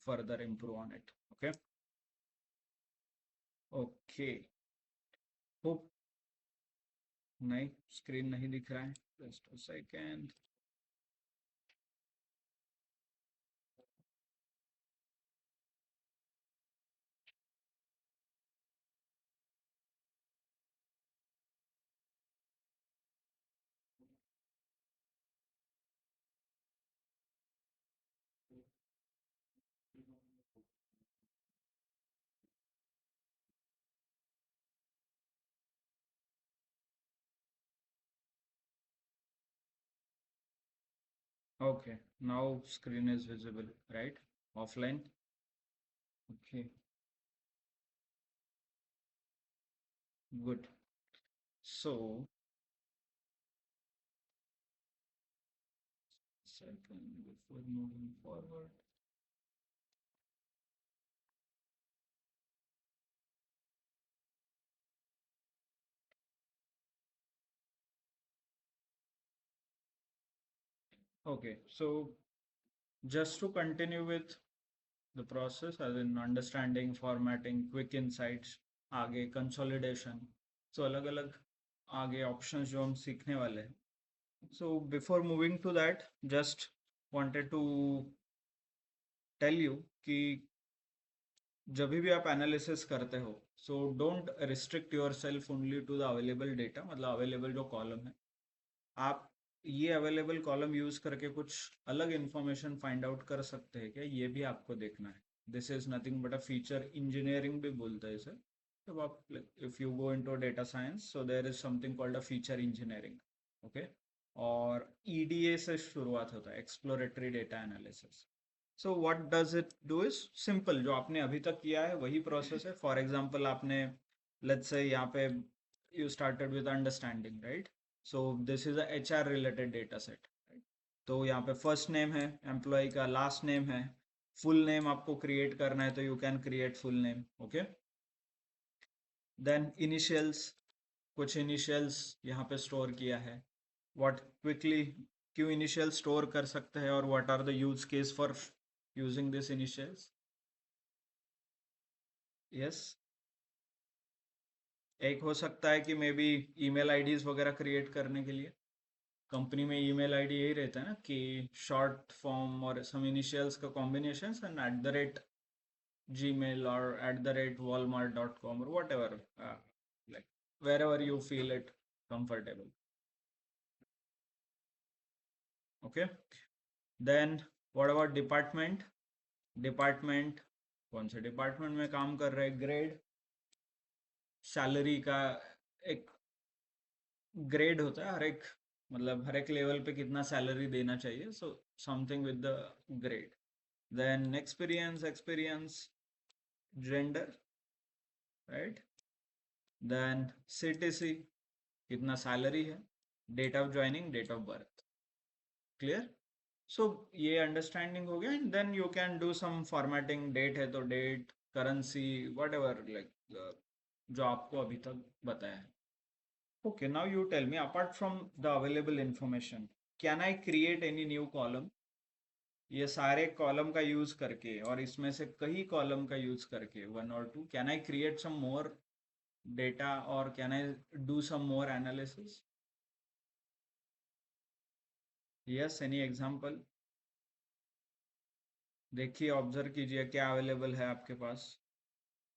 further improve on it. Okay. Okay. Hope नहीं screen नहीं दिख रहा है. Just a second. Okay, now screen is visible, right? Offline. Okay, good. So, second before moving forward. Okay, so just to continue with the process, as in understanding, formatting, quick insights, आगे consolidation. So अलग-अलग आगे options जो हम सीखने वाले हैं. So before moving to that, just wanted to tell you कि जब भी आप एनालिसिस करते हो so don't restrict yourself only to the available data. मतलब अवेलेबल जो कॉलम है आप ये अवेलेबल कॉलम यूज करके कुछ अलग इंफॉर्मेशन फाइंड आउट कर सकते हैं क्या, ये भी आपको देखना है. This is nothing but a feature engineering भी बोलते हैं इसे. जब आप if you go into data science so there is something called a feature engineering. Okay. और ईडीए से शुरुआत होता है, exploratory data analysis. So what does it do is simple, जो आपने अभी तक किया है वही प्रोसेस है. फॉर एग्जांपल आपने लेट्स से यहाँ पे you started with understanding, right. So this is a HR related data set. तो यहाँ पे फर्स्ट नेम है एम्प्लॉय का, लास्ट नेम है, फुल नेम आपको क्रिएट करना है तो you can create full name. Okay. Then initials, कुछ इनिशियल्स यहाँ पे स्टोर किया है. व्हाट क्विकली क्यों इनिशियल स्टोर कर सकते हैं और what are the use case for using this initials. Yes. एक हो सकता है कि मे बी ईमेल आईडीज वगैरह क्रिएट करने के लिए कंपनी में ईमेल आईडी यही रहता है ना कि शॉर्ट फॉर्म और सम इनिशियल्स का combination and at the rate Gmail और at the rate walmart.com or whatever, like wherever you feel it comfortable. Okay. Then what about department. Department कौन से डिपार्टमेंट में काम कर रहे हैं, ग्रेड, सैलरी का एक ग्रेड होता है हर एक, मतलब हर एक लेवल पे कितना सैलरी देना चाहिए. So something with the grade. Then experience, experience, gender, right. Then CTC, कितना सैलरी है, date of joining, date of birth. Clear. So ये अंडरस्टैंडिंग हो गया. And then you can do some formatting. Date है तो date, currency, whatever, like जो आपको अभी तक बताया है. Okay, now you tell me, apart from the available information, can I create any new column? ये सारे कॉलम का यूज करके और इसमें से कई कॉलम का यूज करके, वन और two, can I create some more data और can I do some more analysis. Yes, any example. देखिए, ऑब्जर्व कीजिए क्या अवेलेबल है आपके पास.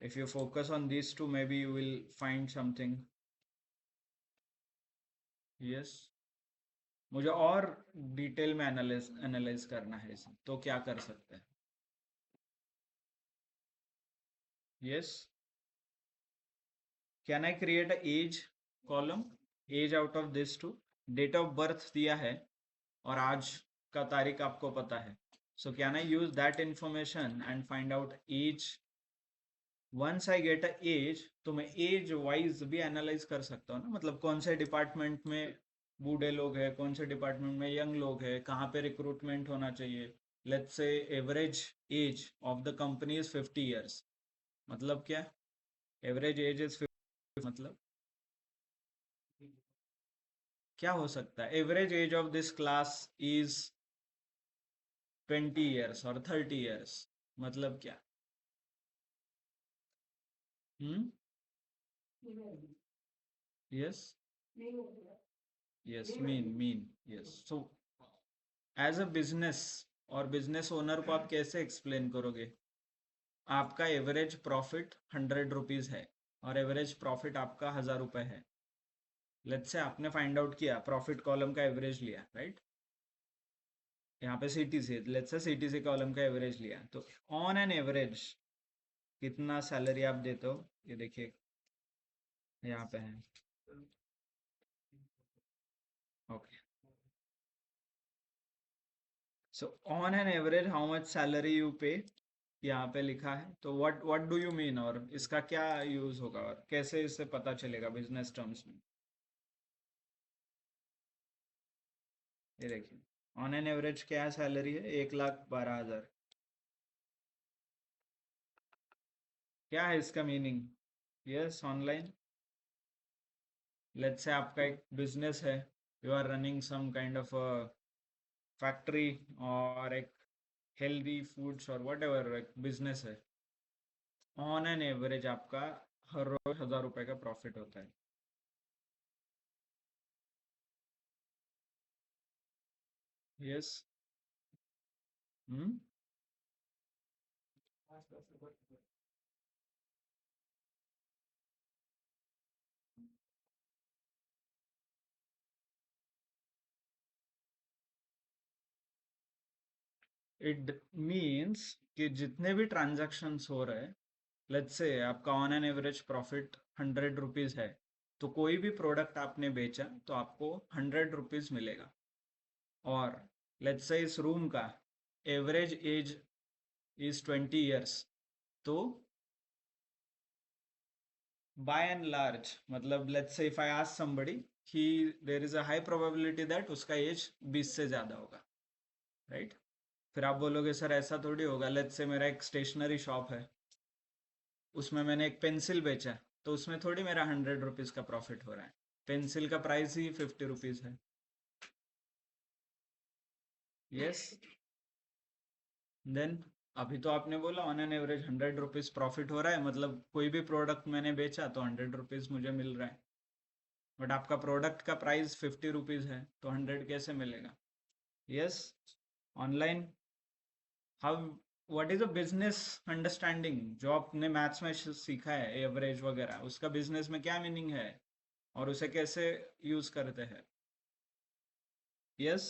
If you focus on this two may be you will find something. Yes. मुझे और detail में एनालाइज करना है इसे, तो क्या कर सकते हैं. Yes. Can I create a age column, age out of this two. Date of birth दिया है और आज का तारीख आपको पता है. So can I use that information and find out age. Once I get a age तो मैं एज वाइज भी एनालाइज कर सकता हूँ ना. मतलब कौन से डिपार्टमेंट में बूढ़े लोग हैं, कौन से डिपार्टमेंट में यंग लोग हैं, कहाँ पे रिक्रूटमेंट होना चाहिए. Let's say average age of the company is 50 years. मतलब क्या, एवरेज एज इज 50, मतलब क्या हो सकता है. Average age of this class is 20 years और 30 years. मतलब क्या? Hmm. Yes. Yes, mean yes. So as a business और बिजनेस ओनर को आप कैसे एक्सप्लेन करोगे? आपका एवरेज प्रॉफिट 100 रुपीज है और एवरेज प्रॉफिट आपका 1000 रुपये है। लेट्स से आपने फाइंड आउट किया, प्रॉफिट कॉलम का एवरेज लिया, राइट? यहाँ पे CTC, let's say CTC column का एवरेज लिया, तो ऑन एन एवरेज कितना सैलरी आप देते हो? ये देखिए यहाँ पे है। Okay, so on an average how much salary you पे, यहाँ पे लिखा है। तो व्हाट डू यू मीन, और इसका क्या यूज होगा और कैसे इससे पता चलेगा बिजनेस टर्म्स में? ये देखिए, ऑन एन एवरेज क्या सैलरी है? 1,12,000। क्या है इसका meaning? Yes, online. Let's say आपका एक बिजनेस है, you are running some kind of factory और एक हेल्दी फूड्स और वट एवर एक बिजनेस है। ऑन एन एवरेज आपका हर रोज 1000 रुपए का प्रॉफिट होता है। यस। हम्म। इट मीन्स कि जितने भी ट्रांजैक्शंस हो रहे हैं, लेट्स से आपका on an average profit 100 rupees है, तो कोई भी प्रोडक्ट आपने बेचा तो आपको 100 रुपीज मिलेगा। और लेट्स से इस रूम का एवरेज एज इज 20 ईयर्स, तो बाय एंड लार्ज, मतलब let's say if I ask somebody कि there is a high probability that उसका एज 20 से ज्यादा होगा, राइट? फिर आप बोलोगे सर ऐसा थोड़ी होगा, लेट्स से मेरा एक स्टेशनरी शॉप है, उसमें मैंने एक पेंसिल बेचा, तो उसमें थोड़ी मेरा 100 रुपीज का प्रॉफिट हो रहा है। पेंसिल का प्राइस ही 50 रुपीज है। यस। देन अभी तो आपने बोला on an average 100 rupees profit हो रहा है, मतलब कोई भी प्रोडक्ट मैंने बेचा तो 100 रुपीज मुझे मिल रहा है। बट आपका प्रोडक्ट का प्राइस 50 रुपीज है, तो 100 कैसे मिलेगा? Yes. Online, how, what is a business understanding जो आपने मैथ्स में सीखा है, एवरेज वगैरह, उसका बिजनेस में क्या मीनिंग है और उसे कैसे यूज करते हैं? Yes.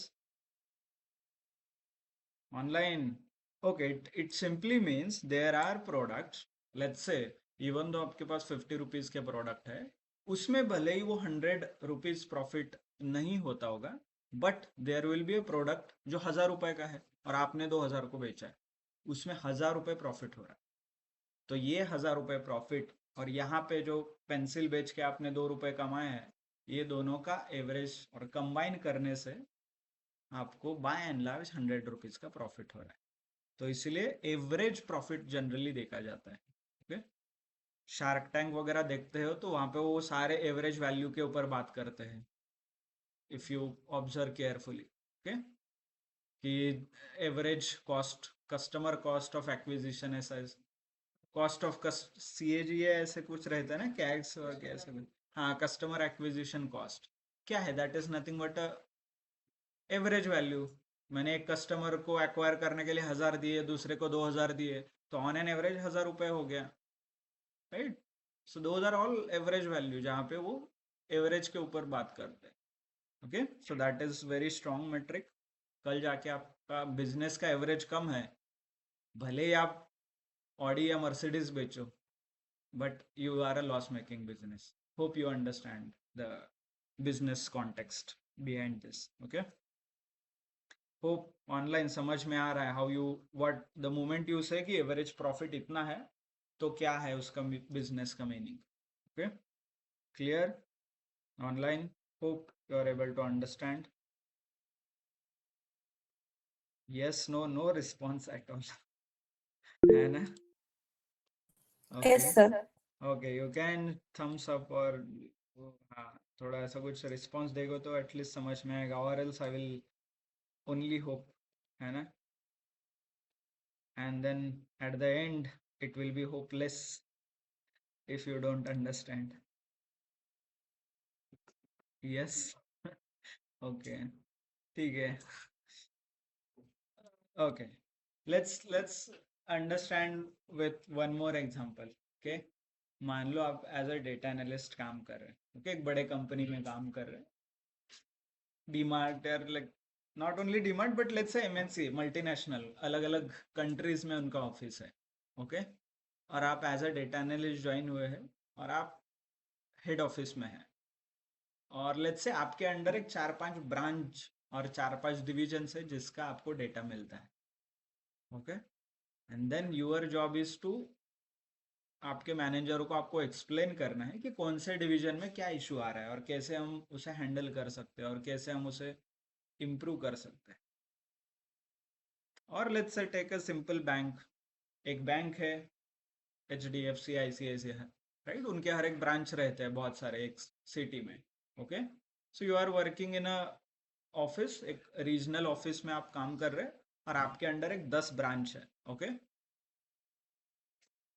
Online, okay, it simply means there are products, let's say even दो आपके पास 50 रुपीज के प्रोडक्ट है, उसमें भले ही वो 100 रुपीज प्रॉफिट नहीं होता होगा, but there will be a product जो 1000 रुपए का है और आपने 2000 को बेचा है, उसमें 1000 रुपए प्रॉफिट हो रहा है। तो ये 1000 रुपए प्रॉफिट और यहाँ पे जो पेंसिल बेच के आपने 2 रुपए कमाए हैं, ये दोनों का एवरेज और कंबाइन करने से आपको बाय एंड लार्ज 100 रुपीज का प्रॉफिट हो रहा है। तो इसलिए एवरेज प्रॉफिट जनरली देखा जाता है। ओके, शार्क टैंक वगैरह देखते हो तो वहां पे वो सारे एवरेज वैल्यू के ऊपर बात करते हैं, if you observe carefully. Okay, कि average cost, customer cost of acquisition, ऐसा कॉस्ट ऑफ CAGA ऐसे कुछ रहता है ना, कैग्स और कैसे भी। हाँ, कस्टमर एक्विजिशन कॉस्ट क्या है? That is nothing but average value. मैंने एक कस्टमर को एक्वायर करने के लिए 1000 दिए, दूसरे को 2000 दिए, तो ऑन एन एवरेज 1000 रुपए हो गया, right? So those are all average value जहाँ पे वो एवरेज के ऊपर बात करते हैं। Okay, so that is very strong metric. कल जाके आपका बिजनेस का एवरेज कम है, भले ही आप ऑडी या मर्सिडीज बेचो, but you are a loss making business. Hope you understand the business context behind this. Okay, hope online समझ में आ रहा है, how you, what the moment you say कि average profit इतना है, तो क्या है उसका business का meaning? Okay, clear? Online, hope you are able to understand. Yes, no, no response at all. है ना? Okay. Yes, sir. Okay, you can thumbs up और हाँ, थोड़ा ऐसा कुछ रिस्पॉन्स देगो तो एटलीस्ट समझ में आएगा, और else I will only hope, है ना? and then at the end it will be hopeless if you don't understand. Yes. Okay. ठीक है. Okay. Let's understand with one more example. Okay. मान लो आप एज अ डेटा एनालिस्ट काम कर रहे हैं. ओके, एक बड़े कंपनी में काम कर रहे हैं. डीमार्ट या like not only DMart but let's say MNC multinational, अलग अलग कंट्रीज में उनका ऑफिस है. ओके. और आप as a data analyst join हुए हैं और आप हेड ऑफिस में हैं. और लेट्स से आपके अंडर एक 4-5 ब्रांच और 4-5 डिवीजन है जिसका आपको डेटा मिलता है. Okay. And then your job is to, आपके मैनेजर को आपको एक्सप्लेन करना है कि कौन से डिवीजन में क्या इशू आ रहा है और कैसे हम उसे हैंडल कर सकते हैं और कैसे हम उसे इम्प्रूव कर सकते हैं. और let's say take a simple bank. एक बैंक है, H D F C, I C I C है, राइट. उनके हर एक ब्रांच रहते हैं बहुत सारे एक सिटी में. Okay. So you are working in a office, एक रीजनल ऑफिस में आप काम कर रहे हैं और आपके अंडर एक 10 ब्रांच है. Okay.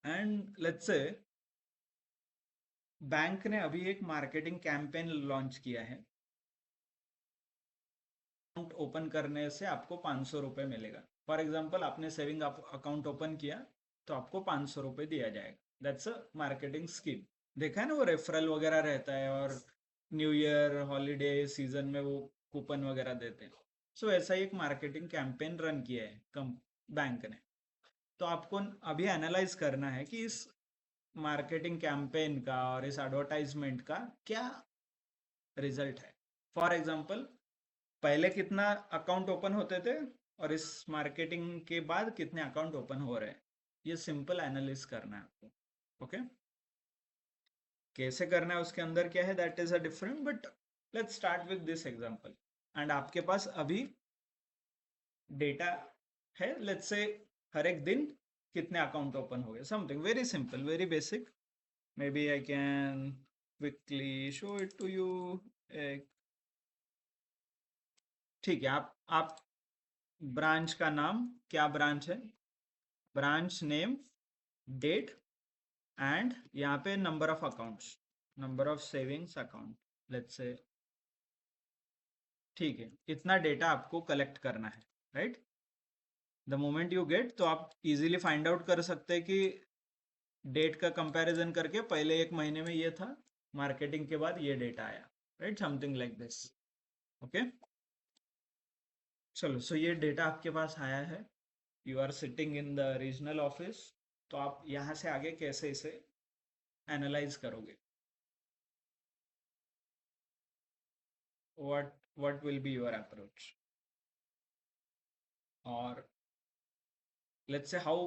And let's say bank ने अभी एक मार्केटिंग कैंपेन लॉन्च किया है. अकाउंट ओपन करने से आपको 500 रुपये मिलेगा. फॉर एग्जाम्पल आपने सेविंग अकाउंट ओपन किया तो आपको 500 रुपये दिया जाएगा. That's a marketing scheme. देखा है ना, वो रेफरल वगैरह रहता है और न्यू ईयर हॉलीडे सीजन में वो कूपन वगैरह देते हैं. सो ऐसा ही एक मार्केटिंग कैंपेन रन किया है कम बैंक ने. तो आपको अभी एनालाइज करना है कि इस मार्केटिंग कैंपेन का और इस एडवर्टाइजमेंट का क्या रिजल्ट है. फॉर एग्जाम्पल, पहले कितना अकाउंट ओपन होते थे और इस मार्केटिंग के बाद कितने अकाउंट ओपन हो रहे हैं. ये सिंपल एनालिसिस करना है आपको. ओके. कैसे करना है उसके अंदर क्या है, that is a different, but let's start with this example. And आपके पास अभी डेटा है, लेट्स से हर एक दिन कितने अकाउंट ओपन हो गए, something very simple, very basic. May be I can quickly show it to you. ठीक है. आप ब्रांच का नाम, क्या ब्रांच है, ब्रांच नेम, डेट, एंड यहाँ पे number of accounts, number of savings account, let's say. ठीक है. इतना डेटा आपको कलेक्ट करना है, right. The moment you get, तो आप इजीली फाइंड आउट कर सकते हैं कि डेट का कंपैरिजन करके पहले एक महीने में ये था, मार्केटिंग के बाद ये डेटा आया, right, something like this. Okay. चलो, सो ये डेटा आपके पास आया है. You are sitting in the regional office. तो आप यहाँ से आगे कैसे इसे एनालाइज करोगे. what will be your approach, और लेट्स से हाउ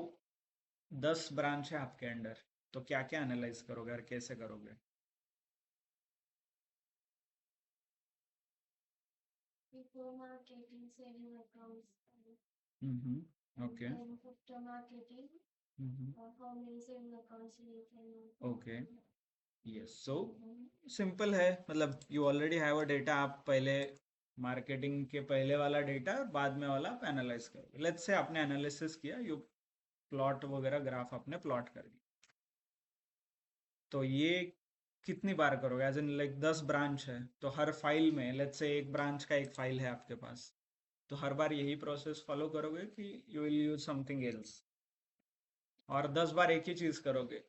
10 ब्रांच है आपके अंडर, तो क्या क्या एनालाइज करोगे और कैसे करोगे. Before marketing, saving accounts, okay. then after marketing, how many saving accounts you can. Okay. Yes. So simple है, मतलब you already have a data. आप पहले मार्केटिंग के पहले वाला डेटा और बाद में वाला आप एनालाइज करोगे. लेट्स से आपने एनालिसिस किया, यू प्लॉट वगैरह ग्राफ आपने प्लॉट कर दिया. तो ये कितनी बार करोगे, एज इन लाइक 10 ब्रांच है तो हर फाइल में लेट्स से एक ब्रांच का एक फाइल है आपके पास, तो हर बार यही प्रोसेस फॉलो करोगे कि you will use something else और 10 बार एक ही चीज करोगे.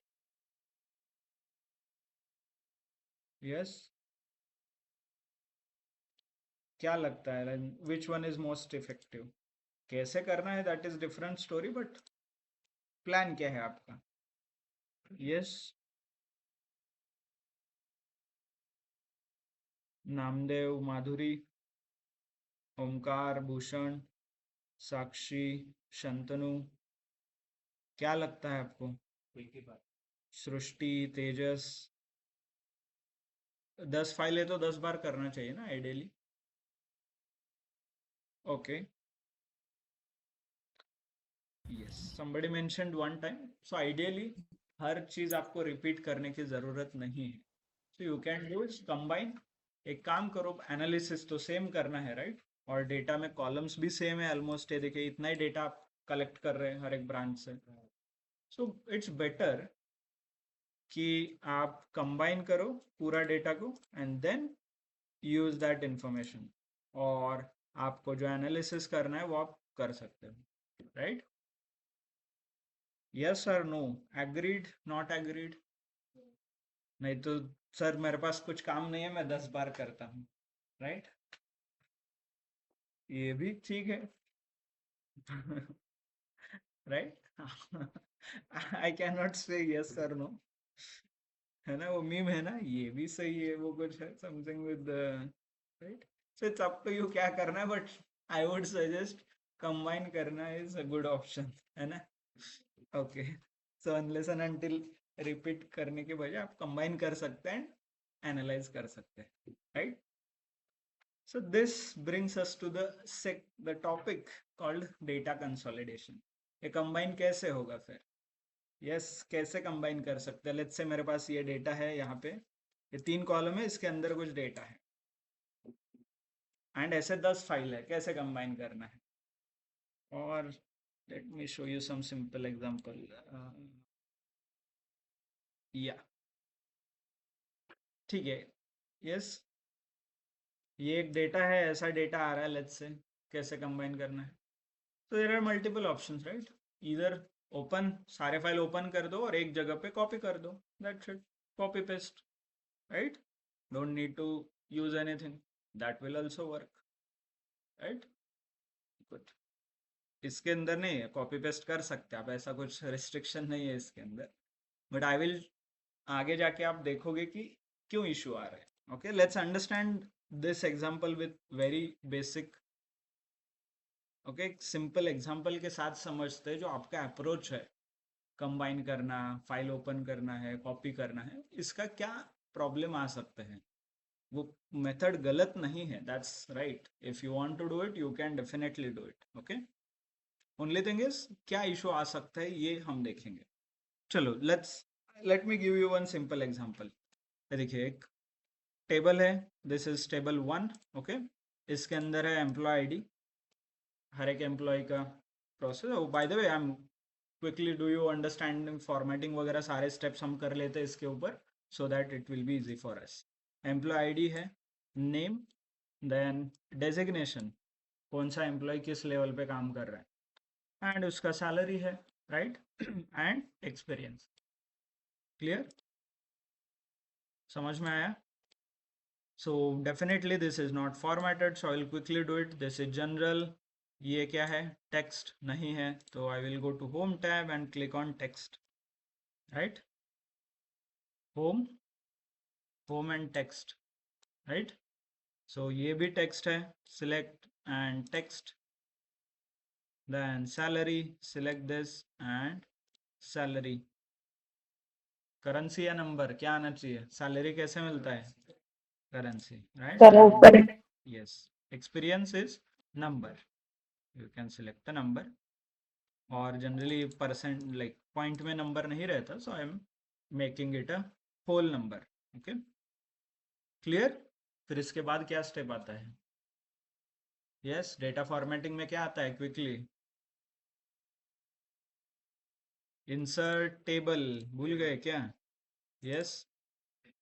यस. क्या लगता है which one is most effective. कैसे करना है that is different story, but plan क्या है आपका. यस. नामदेव, माधुरी, ओमकार, भूषण, साक्षी, शंतनु, क्या लगता है आपको. सृष्टि, तेजस. 10 फाइलें तो 10 बार करना चाहिए ना ideally. Okay. Yes. somebody mentioned one time, so ideally हर चीज आपको रिपीट करने की जरूरत नहीं है. So you can do is combine. एक काम करो, एनालिसिस तो सेम करना है, राइट. और डेटा में कॉलम्स भी सेम है ऑलमोस्ट. ये देखिए, इतना ही डेटा आप कलेक्ट कर रहे हैं हर एक ब्रांच से। सो इट्स बेटर कि आप कंबाइन करो पूरा डेटा को and then use that information, और आपको जो एनालिसिस करना है वो आप कर सकते हो, राइट? यस और नो, एग्रीड नॉट एग्रीड? नहीं तो सर मेरे पास कुछ काम नहीं है, मैं 10 बार करता हूँ, राइट? ये भी ठीक है। राइट। आई कैन नॉट से यस और नो, है ना? वो मीम है ना, ये भी सही है, वो कुछ है something with, right? So it's up to you क्या करना है, but I would suggest combine करना इज अ गुड ऑप्शन, है ना? Okay, so unless and until repeat करने के बजाय आप कंबाइन कर सकते हैं, एनालाइज कर सकते हैं, right? So this brings us to the topic called data consolidation. ये कंबाइन कैसे होगा फिर? यस, कैसे कंबाइन कर सकते हैं? लेट्स से मेरे पास ये डेटा है, यहाँ पे ये 3 कॉलम है, इसके अंदर कुछ डेटा है एंड ऐसे 10 फाइल है, कैसे कंबाइन करना है? और let me show you some simple example. या ठीक है, यस, ये एक डेटा है, ऐसा डेटा आ रहा है, लेट्स से कैसे कंबाइन करना है? तो there are multiple options, right? इधर ओपन, सारे फाइल ओपन कर दो और एक जगह पे कॉपी कर दो, that's it, copy paste, right? Don't need to use anything, that will also work, right? Good. इसके अंदर नहीं है, कॉपी पेस्ट कर सकते हैं आप, ऐसा कुछ रिस्ट्रिक्शन नहीं है इसके अंदर, बट आई विल, आगे जाके आप देखोगे कि क्यों इशू आ रहा है। Okay, let's understand this example with very basic, okay, simple example के साथ समझते हैं जो आपका अप्रोच है, कंबाइन करना, फाइल ओपन करना है, कॉपी करना है, इसका क्या प्रॉब्लम आ सकते हैं। वो मेथड गलत नहीं है, that's right, if you want to do it you can definitely do it, okay. Only thing is क्या इशू आ सकता है ये हम देखेंगे। चलो let me give you one simple example. देखिए, एक टेबल है, दिस इज टेबल 1, ओके। इसके अंदर है एम्प्लॉय आईडी, हर एक एम्प्लॉय का process. By the way, I am quickly, do you understand formatting वगैरह सारे स्टेप्स हम कर लेते हैं इसके ऊपर, so that it will be easy for us. Employee ID है, नेम, देन डेजिग्नेशन, कौन सा एम्प्लॉय किस लेवल पे काम कर रहा है, एंड उसका सैलरी है, राइट? And experience. क्लियर? समझ में आया? So definitely this is not formatted, so I will quickly do it. This is general, ये क्या है? टेक्स्ट नहीं है, तो I will go to home tab and click on text, right? Home, home and text, right? So ये भी text है, select and text, then salary, select this and salary. Currency या नंबर क्या आना चाहिए? सैलरी कैसे मिलता है? Currency, right? And yes, experience is number, you can select the number, और जनरली परसेंट लाइक पॉइंट में नंबर नहीं रहता, so I am making it a whole number, okay. Clear? फिर इसके बाद क्या स्टेप आता है? यस, डेटा फॉर्मेटिंग में क्या आता है क्विकली? इंसर्ट टेबल, भूल गए क्या? Yes,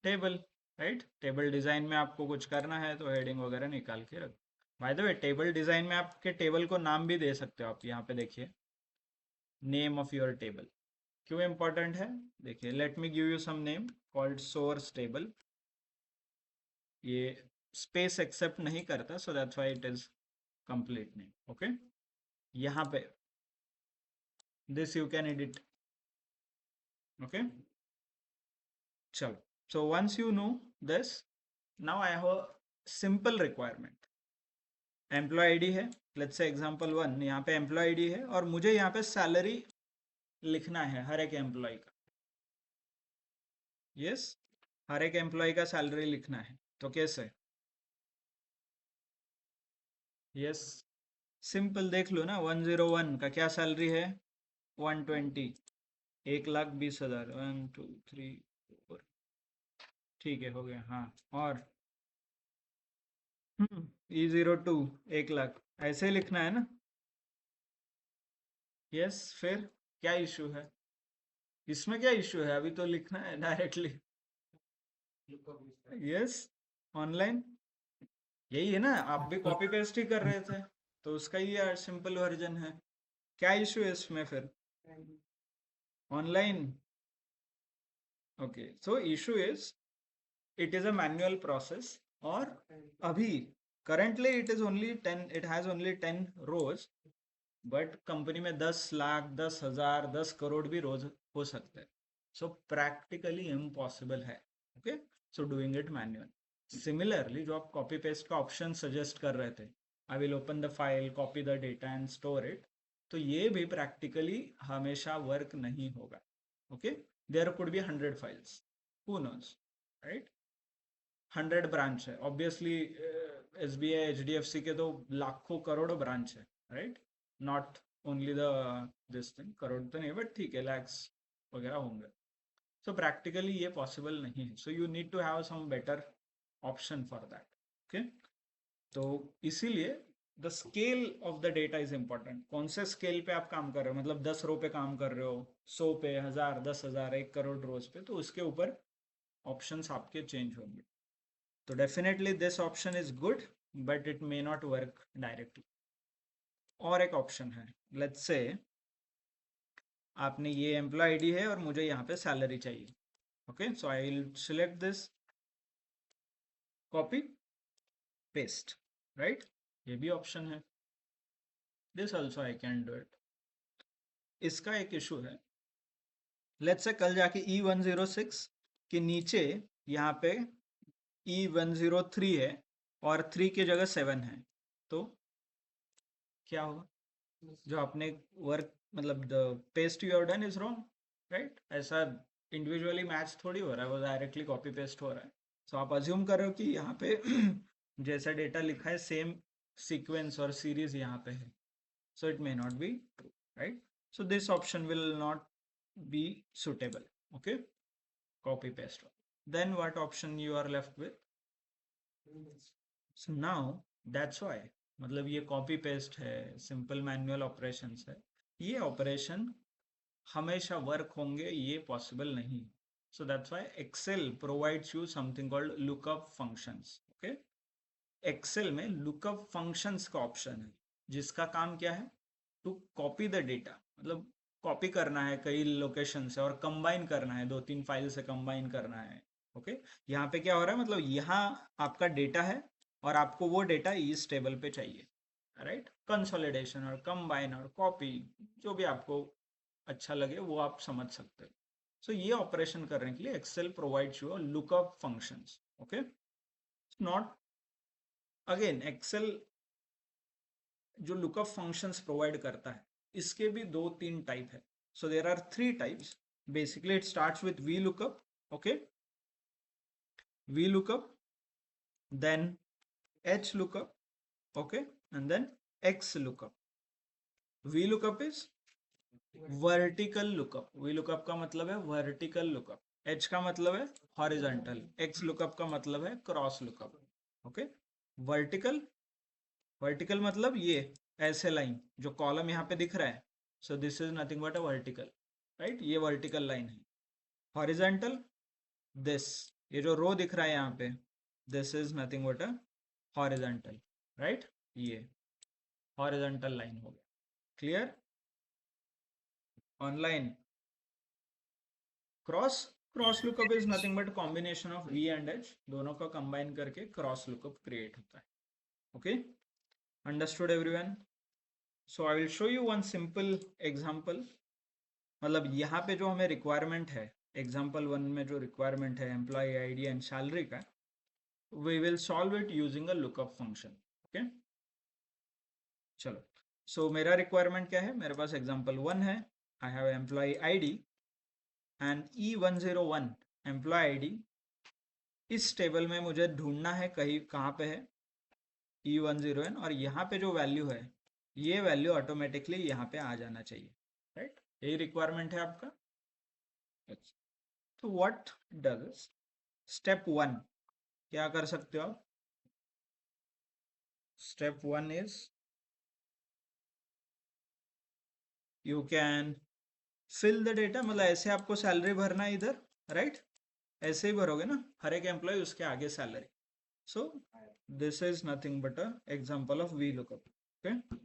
table, right? Table design में आपको कुछ करना है तो हेडिंग वगैरह निकाल के रख। Bye the way, table design में आपके टेबल को नाम भी दे सकते हो आप, यहाँ पे देखिए, नेम ऑफ योर टेबल। क्यों इंपॉर्टेंट है? देखिए, let me give you some name called source table. ये स्पेस एक्सेप्ट नहीं करता, so that's why it is complete name, okay. यहाँ पे this you can edit, okay. चलो, so once you know this, now I have a simple requirement. Employee ID है, let's say example 1, यहाँ पे employ ID है और मुझे यहाँ पे सैलरी लिखना है हर एक एम्प्लॉय का। यस, हर एक एम्प्लॉय का सैलरी लिखना है, तो कैसे? यस, सिंपल, देख लो ना, 101 का क्या सैलरी है? 120, 1,20,000, 1 2 3 4, ठीक है, हो गया, हाँ। और E02, 1 लाख, ऐसे लिखना है ना? यस, फिर क्या इशू है इसमें? क्या इशू है? अभी तो लिखना है डायरेक्टली। यस, ऑनलाइन यही है ना, आप भी कॉपी पेस्ट ही कर रहे थे, तो उसका ही सिंपल वर्जन है। क्या इशू है इसमें फिर? Online, okay, so issue is it is a manual process, और अभी currently it is only 10, it has only 10 rows, but company में 10 लाख, 10,000, 10 करोड़ भी रोज हो सकते हैं। सो प्रैक्टिकली इम्पॉसिबल है। Okay, so doing it manual. Similarly जो आप कॉपी पेस्ट का ऑप्शन सजेस्ट कर रहे थे, I will open the file, copy the data and store it, तो ये भी प्रैक्टिकली हमेशा वर्क नहीं होगा। Okay, there could be 100 files, who knows, right? 100 branch है obviously, S B I, H D F C के तो लाखों करोड़ों ब्रांच है, right? Not only the this thing, crore तो नहीं, बट ठीक है, लैक्स वगैरह होंगे। सो प्रैक्टिकली ये पॉसिबल नहीं है, so you need to have some better option for that. Okay, तो इसीलिए the scale of the data is important. कौन से स्केल पे आप काम कर रहे हो, मतलब 10 रो पे काम कर रहे हो, 100 पे, 1000, 10,000, 1 करोड़ रोज पे, तो उसके ऊपर ऑप्शंस आपके चेंज होंगे। तो definitely this option is good, but it may not work directly. और एक ऑप्शन है, लेट्स से आपने ये एम्प्लॉय आईडी है और मुझे यहाँ पे सैलरी चाहिए। Okay, so I will select this, copy paste, right? ये भी ऑप्शन है, this also I can do it. इसका एक इशू है, लेट्स से कल जाके E106 के नीचे यहाँ पे E103 है और 3 की जगह 7 है, तो क्या होगा? जो आपने वर्क, मतलब the paste you have done is wrong, right? ऐसा इंडिविजुअली मैच थोड़ी हो रहा है, वो डायरेक्टली कॉपी पेस्ट हो रहा है। सो आप अज्यूम कर रहे हो कि यहाँ पे जैसा डेटा लिखा है सेम सीक्वेंस और सीरीज यहाँ पे है, so it may not be true, right? So this option will not be suitable. Okay, copy paste. Then what option you are left with? So now that's why, मतलब ये copy paste है, simple manual operations है, ये operation हमेशा work होंगे ये possible नहीं। So that's why Excel provides you something called lookup functions. Okay, Excel में लुकअप फंक्शंस का ऑप्शन है, जिसका काम क्या है? टू कॉपी द डेटा, मतलब कॉपी करना है कई लोकेशन से और कंबाइन करना है, 2-3 फाइल से कंबाइन करना है। ओके, यहाँ पे क्या हो रहा है, मतलब यहाँ आपका डेटा है और आपको वो डेटा इस टेबल पे चाहिए, राइट? कंसोलिडेशन और कंबाइन और कॉपी, जो भी आपको अच्छा लगे वो आप समझ सकते हो। सो ये ऑपरेशन करने के लिए Excel provides you lookup functions. Okay, not, again Excel जो लुकअप फंक्शंस प्रोवाइड करता है, इसके भी 2-3 टाइप है। So there are 3 types. Basically it starts with V lookup, okay, V lookup, then H lookup, okay, and then X lookup. V lookup is vertical lookup, V lookup का मतलब है vertical lookup, H का मतलब है horizontal, x lookup का मतलब है cross lookup. Okay, vertical, vertical मतलब ये ऐसे लाइन, जो कॉलम यहाँ पे दिख रहा है, so this is nothing but a vertical, right? ये वर्टिकल लाइन है। हॉरिजॉन्टल, दिस, ये जो रो दिख रहा है यहाँ पे, this is nothing but a horizontal, right? ये हॉरिजॉन्टल लाइन हो गया। Clear? Online cross, cross lookup is nothing but combination of V and H, दोनों का कंबाइन करके क्रॉस लुकअप क्रिएट होता है। Okay, understood everyone? So I will show you one simple example. मतलब यहाँ पे जो हमें रिक्वायरमेंट है, एग्जाम्पल 1 में जो रिक्वायरमेंट है एम्प्लॉय आईडी एंड सैलरी का, we will solve it using a lookup function. Okay, चलो, सो मेरा रिक्वायरमेंट क्या है? मेरे पास एग्जाम्पल 1 है, I have employee ID and E101 employee ID, इस टेबल में मुझे ढूंढना है कहीं, कहाँ पे है E101, और यहाँ पे जो वैल्यू है, ये वैल्यू ऑटोमेटिकली यहाँ पे आ जाना चाहिए, राइट? यही रिक्वायरमेंट है आपका। तो व्हाट डज स्टेप 1, क्या कर सकते हो आप? Step 1 is you can fill the data, मतलब ऐसे आपको सैलरी भरना है इधर, राइट? ऐसे ही भरोगे ना, हर एक एम्प्लॉय उसके आगे salary. So this is nothing but a example of we lookup. Okay,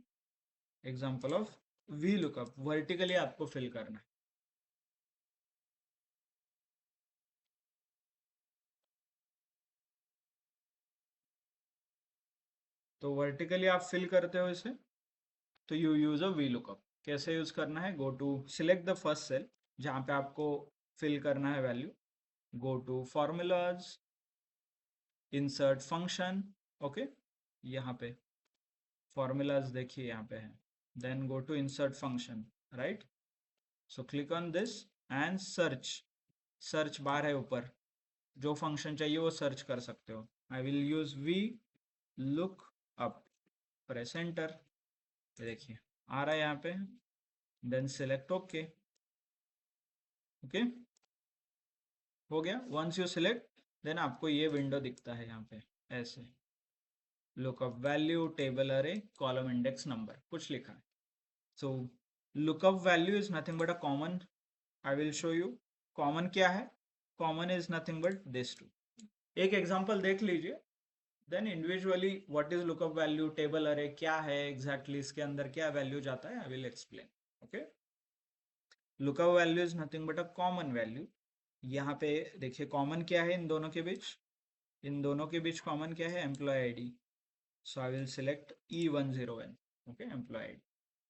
example of V lookup vertically आपको फिल करना है. तो वर्टिकली आप फिल करते हो इसे, तो you use a V lookup. कैसे यूज करना है? Go to select the first cell जहाँ पे आपको फिल करना है value. Go to formulas, insert function. Okay, यहाँ पे फॉर्मूलाज देखिए यहाँ पे है. Then go to insert function, right? So click on this and search. Search bar है ऊपर, जो फंक्शन चाहिए वो सर्च कर सकते हो. I will use V look up. Press enter. देखिए आ रहा है यहाँ पे. Then select okay. ओके, हो गया. वंस यू सिलेक्ट, देन आपको ये विंडो दिखता है यहाँ पे ऐसे. Lookup value, table array, column index number, कुछ लिखा है. So lookup value is nothing but a common. I will show you common क्या है. Common is nothing but this two. एक एग्जांपल देख लीजिए, then individually what is lookup value, table array क्या है एग्जैक्टली, इसके अंदर क्या वैल्यू जाता है, I will explain. Okay, lookup value is nothing but a common value. यहाँ पे देखिए कॉमन क्या है इन दोनों के बीच. इन दोनों के बीच कॉमन क्या है? Employee ID. So I will select E101. Okay, employee ID.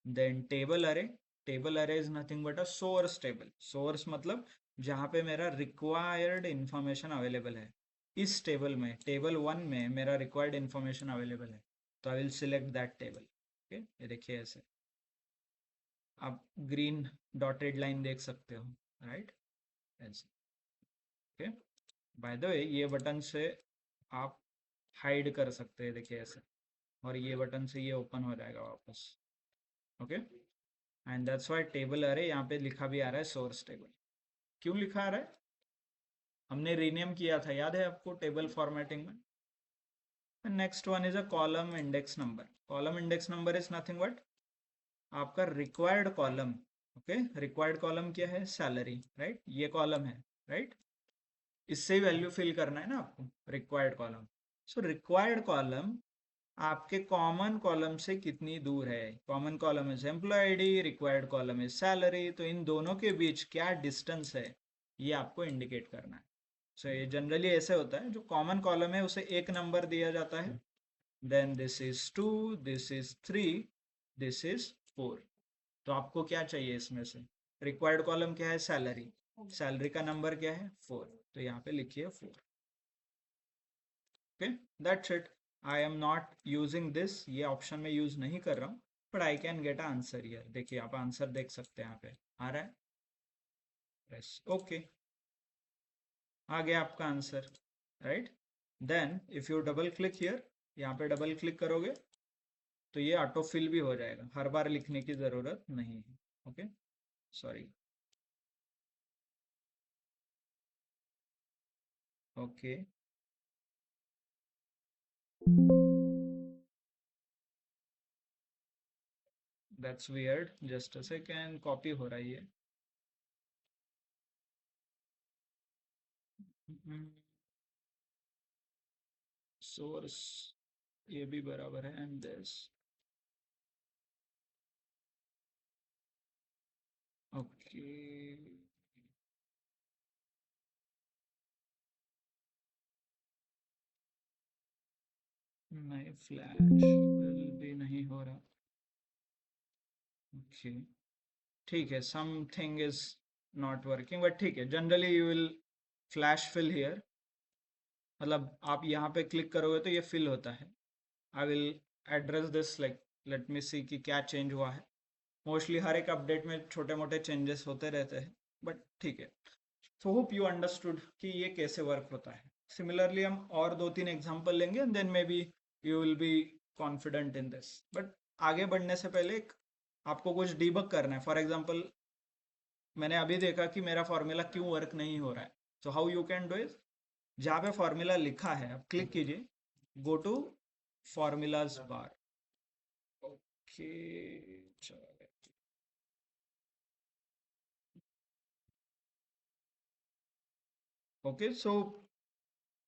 Then table array. Table array is nothing but a source table. Source मतलब जहाँ पे मेरा रिक्वायर्ड इंफॉर्मेशन अवेलेबल है. इस टेबल में, टेबल 1 में मेरा रिक्वायर्ड इंफॉर्मेशन अवेलेबल है, तो I will select that table. Okay, ये देखिए ऐसे आप ग्रीन डॉटेड लाइन देख सकते हो, राइट? ऐसे. ओके, बाय द वे ये बटन से आप हाइड कर सकते हैं, देखिए ऐसे. और ये बटन से ये ओपन हो जाएगा वापस. Okay, and that's why table अरे यहाँ पे लिखा भी आ रहा है सोर्स टेबल. क्यों लिखा आ रहा है? हमने रीनेम किया था, याद है आपको, टेबल फॉर्मेटिंग में. Next one is a column index number. Column index number is nothing but आपका required column. Okay, required column क्या है? Salary, right? ये कॉलम है, राइट? इससे ही वैल्यू फिल करना है ना आपको, required column. So required column आपके कॉमन कॉलम से कितनी दूर है? Common column is employee ID, required column is salary, तो इन दोनों के बीच क्या डिस्टेंस है, ये आपको इंडिकेट करना है. सो ये जनरली ऐसे होता है, जो कॉमन कॉलम है उसे एक नंबर दिया जाता है. Then this is 2, this is 3, this is 4. तो आपको क्या चाहिए इसमें से? रिक्वायर्ड कॉलम क्या है? सैलरी. सैलरी का नंबर क्या है? 4. तो यहाँ पे लिखिए 4. Okay, that's it. I am not using this, ये ऑप्शन में यूज नहीं कर रहा हूँ, but I can get answer here. देखिए आप आंसर देख सकते हैं यहाँ पे आ रहा है. प्रेस ओके, आ गया आपका answer, right? Then if you double click here, यहाँ पे डबल क्लिक करोगे तो ये ऑटो फिल भी हो जाएगा, हर बार लिखने की जरूरत नहीं है. Okay, sorry. Okay, that's weird. Just a second, copy हो रहा है ये. सोर्स ये भी बराबर है एंड दिस. ओके, नहीं फ्लैश बिल भी नहीं हो रहा. ओके, ठीक है, something is not working, but ठीक है. Generally you will flash fill here, मतलब आप यहाँ पे क्लिक करोगे तो ये फिल होता है. I will address this, like let me see कि क्या चेंज हुआ है. मोस्टली हर एक अपडेट में छोटे मोटे चेंजेस होते रहते हैं, बट ठीक है. सो होप यू अंडरस्टूड कि ये कैसे वर्क होता है. सिमिलरली हम और 2-3 एग्जांपल लेंगे and then may B you will be confident in this. But आगे बढ़ने से पहले एक आपको कुछ डीबग करना है. फॉर एग्जांपल मैंने अभी देखा कि मेरा फॉर्मूला क्यों वर्क नहीं हो रहा है. So how you can do is, जहाँ पे फॉर्मूला लिखा है आप क्लिक कीजिए, go to formulas bar. Okay, चलो okay, so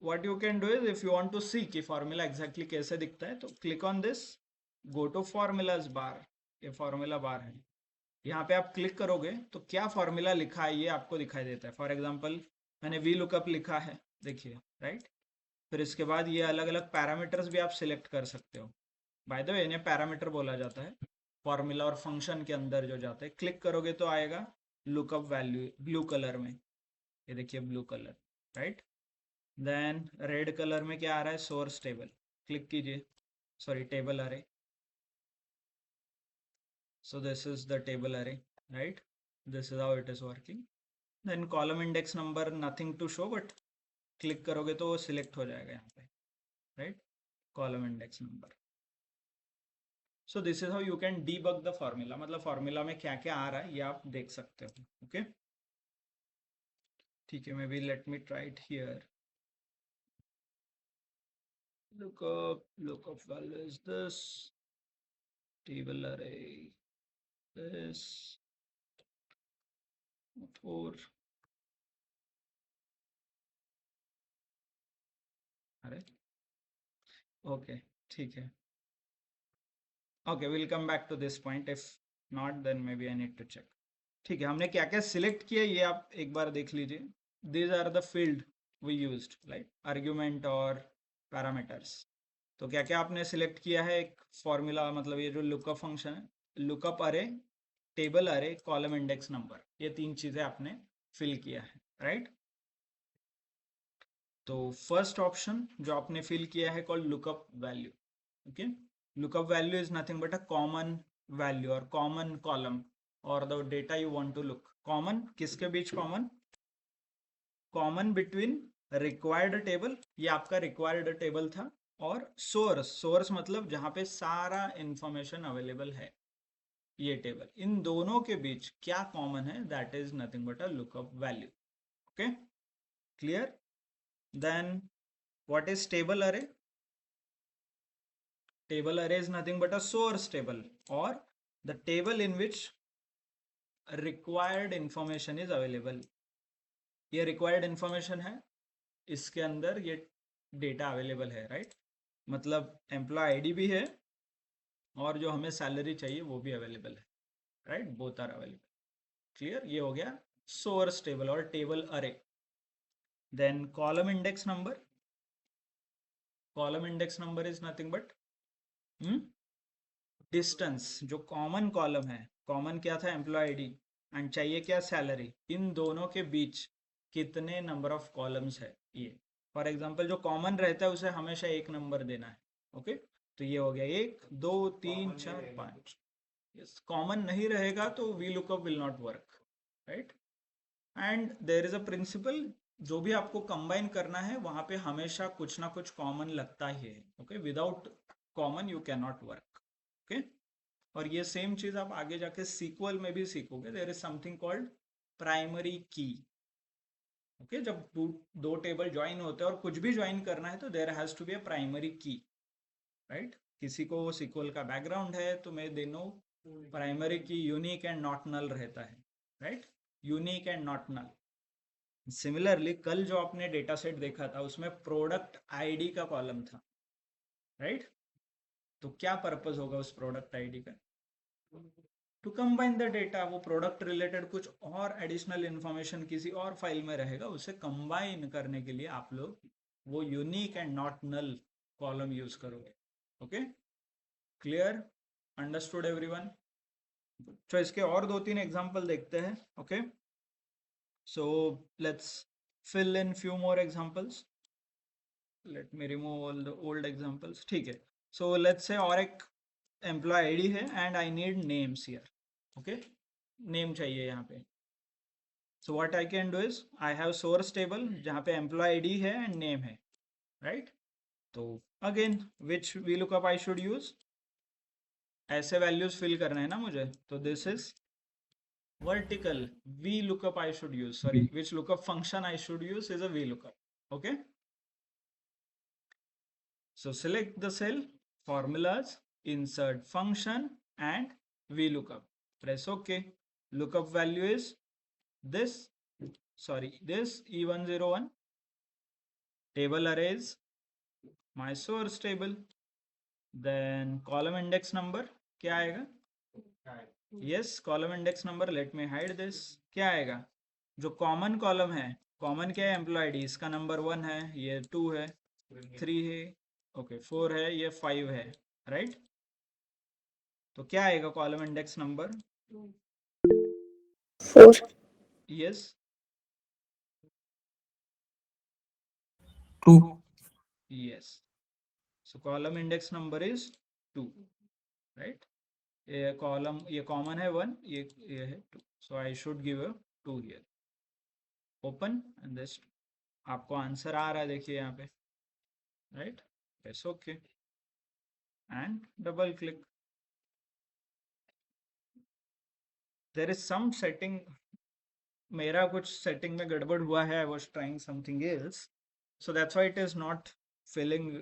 what you can do is if you want to see कि formula exactly कैसे दिखता है, तो click on this, go to formulas bar, ये formula bar है, यहाँ पे आप क्लिक करोगे तो क्या फॉर्मूला लिखा है ये आपको दिखाई देता है. फॉर एग्जांपल मैंने वी लुकअप लिखा है, देखिए, राइट. फिर इसके बाद ये अलग अलग पैरामीटर्स भी आप सिलेक्ट कर सकते हो. बाय द वे इन्हें पैरामीटर बोला जाता है फॉर्मूला और फंक्शन के अंदर जो जाते हैं. क्लिक करोगे तो आएगा लुकअप वैल्यू ब्लू कलर में, ये देखिए blue colour, right. Then red colour में क्या आ रहा है, सोर्स टेबल. क्लिक कीजिए, sorry table array. So this is the table array, right? This is how it is working. Then column index number nothing to show, but click करोगे तो वो select हो जाएगा यहाँ पे, right? Column index number. So this is how you can debug the formula. मतलब formula में क्या क्या आ रहा है ये आप देख सकते हो. Okay? ठीक है, maybe let me try it here. Lookup value is this, table array this, 4. अरे ओके, ठीक है. Okay, will come back to this point, if not then may B I need to check. ठीक है, हमने क्या क्या सिलेक्ट किया ये आप एक बार देख लीजिए. These are the field we used, like argument और पैरामीटर्स. तो क्या क्या आपने सिलेक्ट किया है, एक फॉर्मूला, मतलब ये जो लुकअप फंक्शन है, लुकअप अरे, table array, column index number, ये 3 चीजें आपने फिल किया है, राइट. तो फर्स्ट ऑप्शन जो आपने फिल किया है called lookup value. Okay, lookup value is nothing but a common value or common column or the data you want to look. common किसके बीच common? common between required table, ये आपका required table था, और source मतलब जहां पे सारा information available है, ये टेबल. इन दोनों के बीच क्या कॉमन है, that is nothing but a lookup value. okay, clear? then what is table array? Table array is nothing but a source table or the table in which required information is available. ये required information है, इसके अंदर ये data available है, right. मतलब employ ID भी है और जो हमें सैलरी चाहिए वो भी अवेलेबल है, right. Both are available. Clear? ये हो गया सोर्स टेबल और table array. Then column index number. Column index number is nothing but distance. जो कॉमन कॉलम है, कॉमन क्या था, एम्प्लॉय आईडी, एंड चाहिए क्या, सैलरी. इन दोनों के बीच कितने नंबर ऑफ कॉलम्स है ये. फॉर एग्जांपल जो कॉमन रहता है उसे हमेशा एक नंबर देना है. ओके, तो ये हो गया 1 2 3 4 5. यस, कॉमन नहीं रहेगा तो V lookup will not work, right. And there is a principle, जो भी आपको कंबाइन करना है वहां पे हमेशा कुछ ना कुछ कॉमन लगता ही है. Okay, without common you can not work. Okay, और ये सेम चीज आप आगे जाके सीक्वल में भी सीखोगे. There is something called primary key. Okay, जब दो टेबल ज्वाइन होते हैं और कुछ भी ज्वाइन करना है तो there has to be a primary key, right. किसी को सीक्वल का बैकग्राउंड है तो मैं they know primary key unique and not null रहता है, राइट. Unique and not null. Similarly कल जो आपने डेटा सेट देखा था उसमें प्रोडक्ट आईडी का कॉलम था, राइट. तो क्या पर्पस होगा उस प्रोडक्ट आईडी का, टू कंबाइन द डेटा. वो प्रोडक्ट रिलेटेड कुछ और एडिशनल इंफॉर्मेशन किसी और फाइल में रहेगा, उसे कंबाइन करने के लिए आप लोग वो unique and not null column use करोगे. Okay, clear? Understood everyone? तो इसके और 2-3 एग्जांपल देखते हैं. Okay, so let's fill in few more examples. Let me remove all the old examples. ठीक है, so let's say और एक एम्प्लॉय आईडी है and I need names here. Okay, name चाहिए यहाँ पे. so what I can do is I have source table जहाँ पे एम्प्लॉय आईडी है एंड नेम है, राइट. तो again which VLOOKUP I should use, ऐसे वैल्यूज फिल करने हैं ना मुझे, तो this is vertical VLOOKUP I should use, sorry, which lookup function I should use is a VLOOKUP. okay, so select the cell, formulas, insert function and VLOOKUP. Press OK. Lookup value is this, sorry, this E101 table arrays, my source table, then column index number क्या आएगा? Yes, column index number. Let me hide this. क्या आएगा? जो common column है, common क्या है? Employee ID, इसका number 1 है, ये 2 है, 3 है, ओके 4 है, ये 5 है, राइट? तो क्या आएगा column index number? 4. Yes, 2. Yes. So column index number is 2, right? ये कॉलम, ये कॉमन है 1, ये है 2, सो I should give a 2 here. Open and this, आपको आंसर आ रहा है, देखिए यहाँ पे, right? Yes, okay, and double click. There is some setting, मेरा कुछ सेटिंग में गड़बड़ हुआ है. I was trying something else, so that's why it is not filling.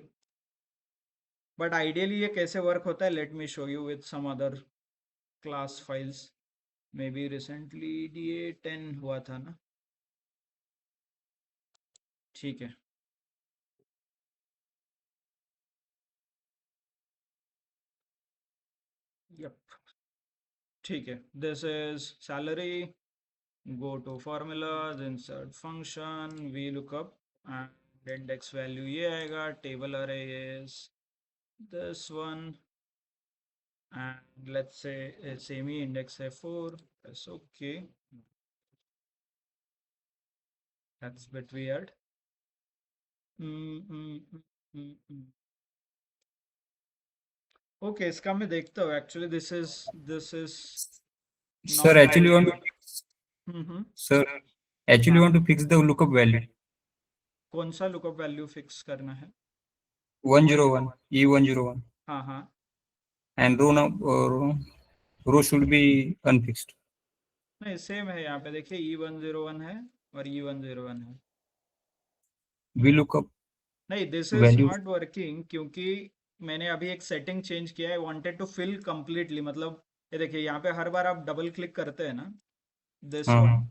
But ideally ये कैसे वर्क होता है, let me show you with some other class files. May be recently DA10 हुआ था ना, ठीक है. यप, ठीक है. This is salary. Go to formulas, insert function, VLOOKUP, and index value ये आएगा. Table array is this one, and let's say semi index है 4. That's okay. That's a bit weird. Okay, इसका मैं देखता हूँ. Actually, this is Sir, not actually want to hmm. sir actually want to fix the lookup value. कौन सा lookup value fix करना है? 101 E101 हाँ हाँ, and row should be unfixed. नहीं सेम है. यहाँ पे देखिए E101 है और E101 है. VLOOKUP नहीं, this is value. Not working, क्योंकि मैंने अभी एक सेटिंग चेंज किया है. I wanted to fill completely, मतलब ये देखिए यहाँ पे हर बार आप डबल क्लिक करते हैं ना, दिस हाँ one.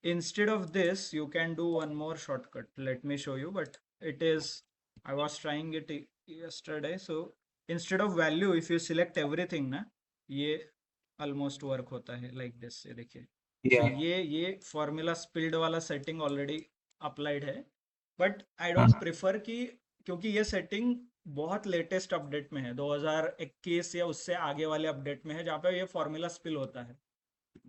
Instead of this, you can do one more shortcut. Let me show you, but it is, I was trying it yesterday. So instead of value, if you select everything ना, ये almost work होता है like this. ये देखिए. So yeah. ये formula spilled वाला setting already applied है, but I हाँ don't prefer कि, क्योंकि ये setting बहुत लेटेस्ट अपडेट में है, 2021 या उससे आगे वाले अपडेट में है, जहाँ पे ये फॉर्मूला स्पिल होता है.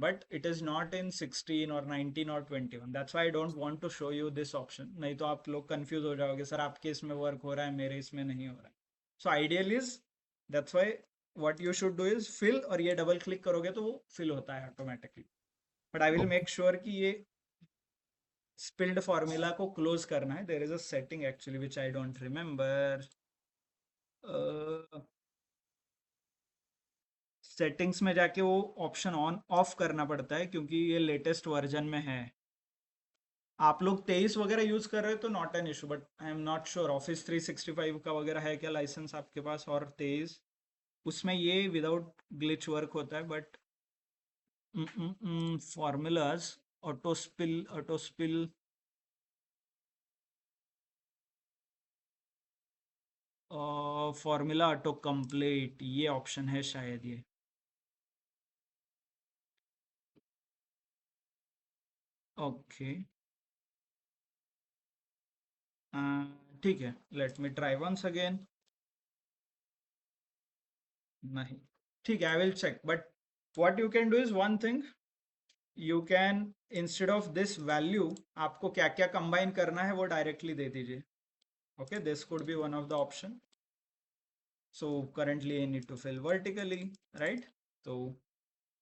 But it is not in 16 or 19 or 21. That's why I don't want to show you this option. नहीं तो आप लोग कंफ्यूज हो जाओगे, सर आपके इसमें वर्क हो रहा है, मेरे इसमें नहीं हो रहा है. So ideal is, that's why what you should do is fill, और ये डबल क्लिक करोगे तो वो फिल होता है automatically. But I will make sure कि ये स्पिल्ड फॉर्मूला को क्लोज करना है. There is a setting actually which I don't remember. Settings में जाके वो ऑप्शन ऑन ऑफ करना पड़ता है, क्योंकि ये लेटेस्ट वर्जन में है. आप लोग 23 वगैरह यूज कर रहे हो तो not an issue, but I am not sure office 365 का वगैरह है क्या लाइसेंस आपके पास, और 23 उसमें ये विदाउट ग्लिच वर्क होता है. But formulas, auto spill formula auto complete, ये ऑप्शन है शायद ये. ओके, ठीक है. Let me try once again. नहीं, ठीक है, I will check. But what you can do is one thing. You can, instead of this value, आपको क्या क्या कंबाइन करना है वो डायरेक्टली दे दीजिए. Okay, this could be one of the option. So currently I need to fill vertically, right? तो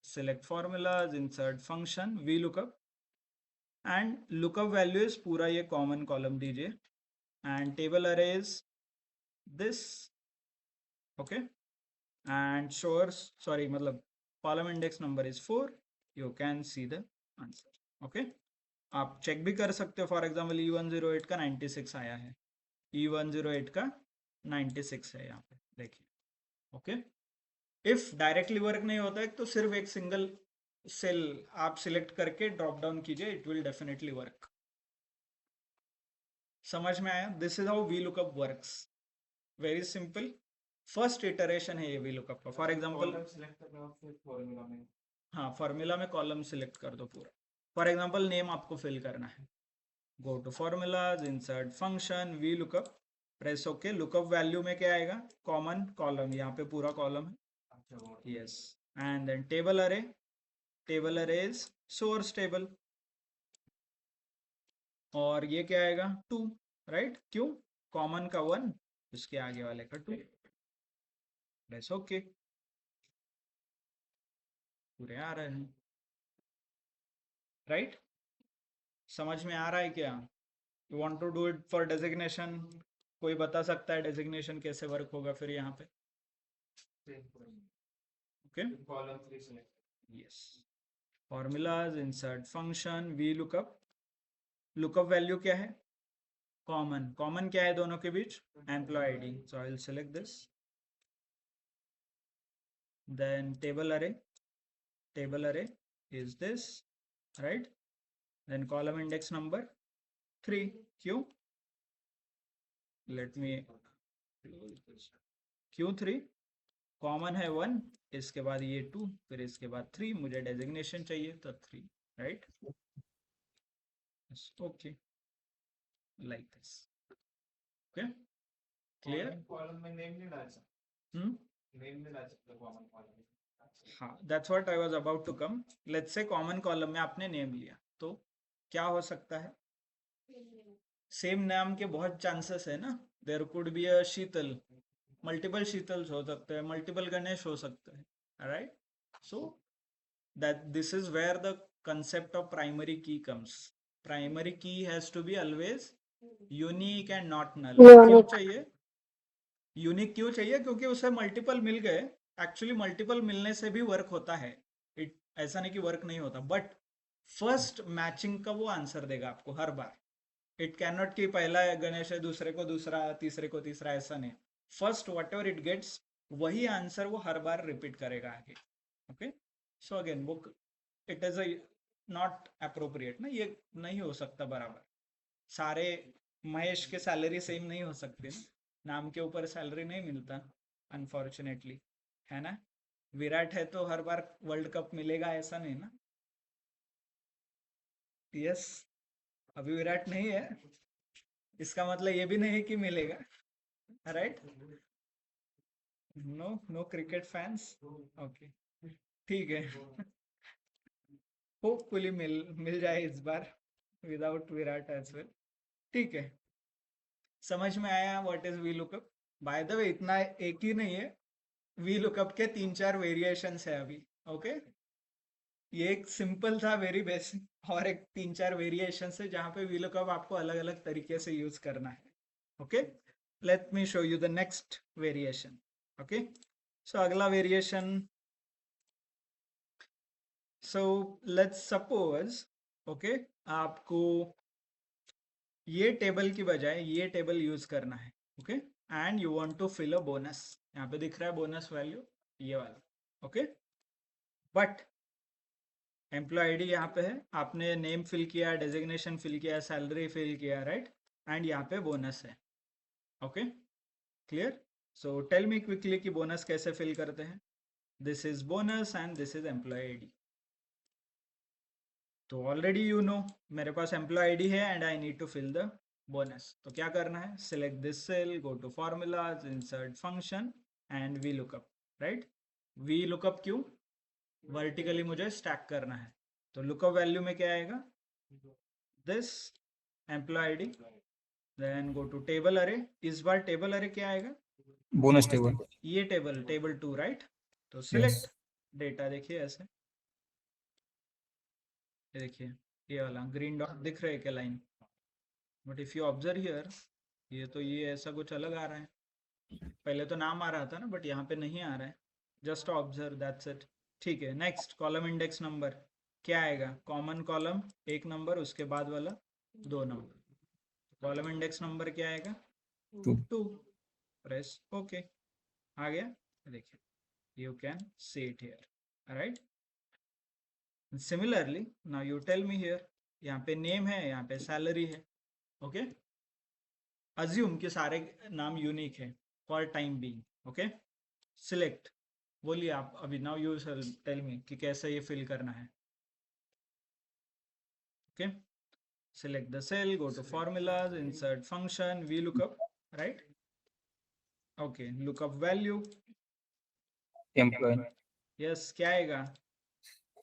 select formulas, insert function, VLOOKUP, and lookup value is पूरा ये common column दीजिए, and table array is this. okay, and shows, sorry, मतलब column index number is 4. you can see the answer. okay, आप check भी कर सकते हो. For example E108 का 96 आया है, E108 का 96 है यहाँ पे, देखिए. ओके, इफ डायरेक्टली वर्क नहीं होता है तो सिर्फ एक सिंगल सेल आप सिलेक्ट करके ड्रॉप डाउन कीजिए, इट विल डेफिनेटली वर्क. समझ में आया? This is how V lookup works, very simple. First iteration है ये वी लुकअप का। फॉर एग्जांपल, हाँ, फॉर्मूला में कॉलम सिलेक्ट कर दो पूरा। फॉर एग्जांपल नेम आपको फिल करना है, go to formulas, insert function, V lookup, press okay. Lookup value में क्या आएगा? कॉमन कॉलम, यहाँ पे पूरा कॉलम है, yes. And then table array, table array is source table, और ये क्या आएगा? 2, राइट? क्यों? कॉमन का 1, इसके आगे वाले का 2, प्रेस ओके। पूरे आ रहे हैं, राइट? समझ में आ रहा है क्या? You want to do it for designation? कोई बता सकता है डेजिग्नेशन कैसे वर्क होगा फिर यहाँ पे? Okay, yes. Formulas, insert function, V lookup. Lookup value क्या है? कॉमन। कॉमन क्या है दोनों के बीच? Employee ID, so I will select this. Then table array, table array is this, right? Then column index number 3, क्यों? Let me क्यों 3? Common है 1, इसके बाद ये 2, फिर इसके बाद 3, मुझे डेजिग्नेशन चाहिए तो 3, right? Okay, like this. Okay, clear? Column में नेम नहीं डाल सकते, नेम नहीं डाल सकते कॉमन कॉलम में। हाँ, that's what I was about to come. Let's say common column में आपने नेम लिया, तो क्या हो सकता है? सेम नाम के बहुत चांसेस है ना। There could be a Shital, multiple Shitals हो सकते हैं, मल्टीपल गणेश हो सकते हैं, right? So that this is where the concept of primary key comes. Primary key has to be always unique and not null. क्यों चाहिए यूनिक? क्यों चाहिए? क्योंकि उसे मल्टीपल मिल गए। एक्चुअली मल्टीपल मिलने से भी वर्क होता है, इट ऐसा नहीं कि वर्क नहीं होता, बट फर्स्ट मैचिंग का वो आंसर देगा आपको हर बार। इट कैन नॉट कि पहला गणेश है, दूसरे को दूसरा, तीसरे को तीसरा, ऐसा नहीं। First whatever it gets, वही आंसर वो हर बार रिपीट करेगा आगे। ओके, सो अगेन वो it is a not appropriate ना, ये नहीं हो सकता बराबर। सारे महेश के सैलरी सेम नहीं हो सकते ना, नाम के ऊपर सैलरी नहीं मिलता अनफॉर्चुनेटली, है ना? विराट है तो हर बार वर्ल्ड कप मिलेगा ऐसा नहीं ना। यस, अभी विराट नहीं है, इसका मतलब ये भी नहीं कि मिलेगा, right? No, no cricket fans, okay, ठीक है। होपफुली मिल जाए इस बार विदाउट विराट एज वेल, ठीक है। समझ में आया what is V lookup? By the way इतना एक ही नहीं है, वी लुकअप के 3-4 वेरिएशंस है अभी। ओके, ये एक सिंपल था, वेरी बेसिक, और एक 3-4 वेरिएशंस है जहाँ पे वी लुकअप आपको अलग अलग तरीके से यूज करना है। Okay, let me show you the next variation. Okay, so अगला variation, so let's suppose, okay, आपको ये टेबल की बजाय ये टेबल यूज करना है, okay, and you want to fill a bonus. यहाँ पे दिख रहा है बोनस वैल्यू, ये वाला, ओके, बट एम्प्लॉय आईडी यहाँ पे है, आपने नेम फिल किया, डेजिग्नेशन फिल किया, सैलरी फिल किया, राइट? एंड यहाँ पे बोनस है। Okay, clear? So tell me quickly कि बोनस कैसे फिल करते हैं। This is bonus and this is employee ID. तो ऑलरेडी यू नो मेरे पास एम्प्लॉय आईडी है and I need to fill the bonus. तो क्या करना है? Select this cell, go to formulas, insert function and V lookup, right? V lookup क्यों? Vertically मुझे स्टैक करना है, तो लुकअप वैल्यू में क्या आएगा? This employee ID, then go to table array. इस बार टेबल अरे क्या आएगा? bonus table. ये टेबल, टेबल 2, राइट? तो Yes. सिलेक्ट डेटा, देखिए ऐसे, ये देखिए ये वाला ग्रीन डॉट दिख रहा है क्या line? But if you observe here, ये ऐसा कुछ अलग आ रहा है। पहले तो नाम आ रहा था ना, बट यहाँ पे नहीं आ रहा है। Just observe, that's it. ठीक है, नेक्स्ट कॉलम इंडेक्स नंबर क्या आएगा? कॉमन कॉलम 1 नंबर, उसके बाद वाला 2 नंबर। कॉलम इंडेक्स नंबर क्या आएगा? 2। प्रेस ओके, आ गया, देखिए, you can see it here, right? Similarly now you tell me here, यहाँ पे नेम है, यहाँ पे सैलरी है, ओके? अज्यूम कि सारे नाम यूनिक है for time being. Okay, select. बोलिए आप अभी. नाउ यू टेल मी कि कैसे ये फिल करना है. Okay, select the cell, go to formulas, insert function, VLOOKUP, right? Okay, lookup value. employee Yes, क्या आएगा?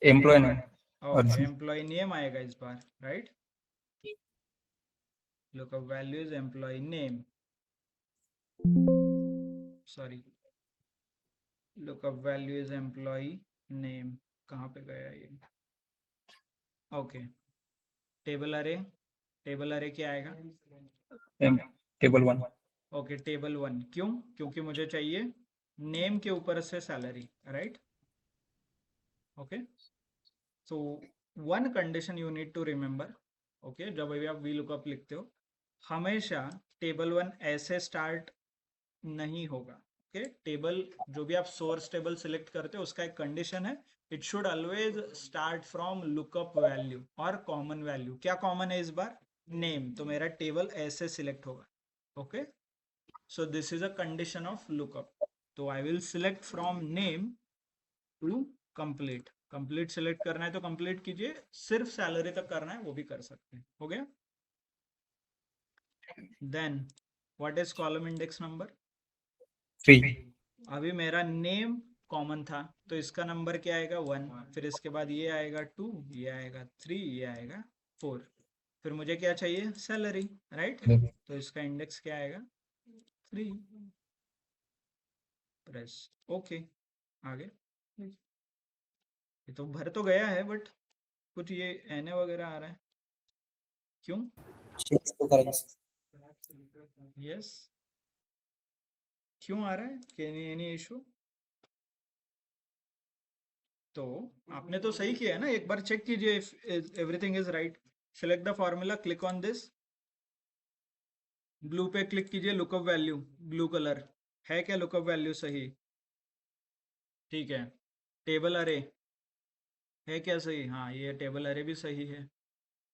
employee name Okay, Arjun. employee name आएगा इस बार, right? Lookup value is employee name. Sorry. Lookup value is employee name. कहाँ पे गया ये? Okay. Table array. Table array क्या आएगा? Table 1 okay, table 1. क्यों? क्योंकि मुझे चाहिए नेम के ऊपर से salary, right? Okay, so one condition you need to remember. Okay, जब भी आप वी लुकअप लिखते हो हमेशा टेबल 1 ऐसे स्टार्ट नहीं होगा. ओके, टेबल जो भी आप सोर्स टेबल सिलेक्ट करते हो उसका एक कंडीशन है, it should always start from lookup value और कॉमन वैल्यू. क्या कॉमन है इस बार? नेम. तो मेरा टेबल ऐसे सिलेक्ट होगा. Okay, so this is a condition of lookup. तो I will select from name to complete. complete select करना है तो complete कीजिए, सिर्फ सैलरी तक करना है वो भी कर सकते हैं. हो गया? then what is column index number? 3 अभी मेरा नेम कॉमन था तो इसका नंबर क्या आएगा? 1. फिर इसके बाद ये आएगा 2, ये आएगा 3, ये आएगा 4. फिर मुझे क्या चाहिए? Salary, right? तो इसका इंडेक्स क्या आएगा? 3. Press okay. आगे ये तो भर तो गया है बट कुछ ये एन वगैरह आ रहा है. क्यों? यस, क्यों आ रहा है? Any issue? तो आपने तो सही किया है ना, एक बार चेक कीजिए if everything is right. Select the formula, click on this. Blue पे क्लिक कीजिए, लुकअप वैल्यू, ब्लू कलर है क्या? लुकअप वैल्यू सही? ठीक है. टेबल अरे है क्या सही? हाँ, ये टेबल अरे भी सही है.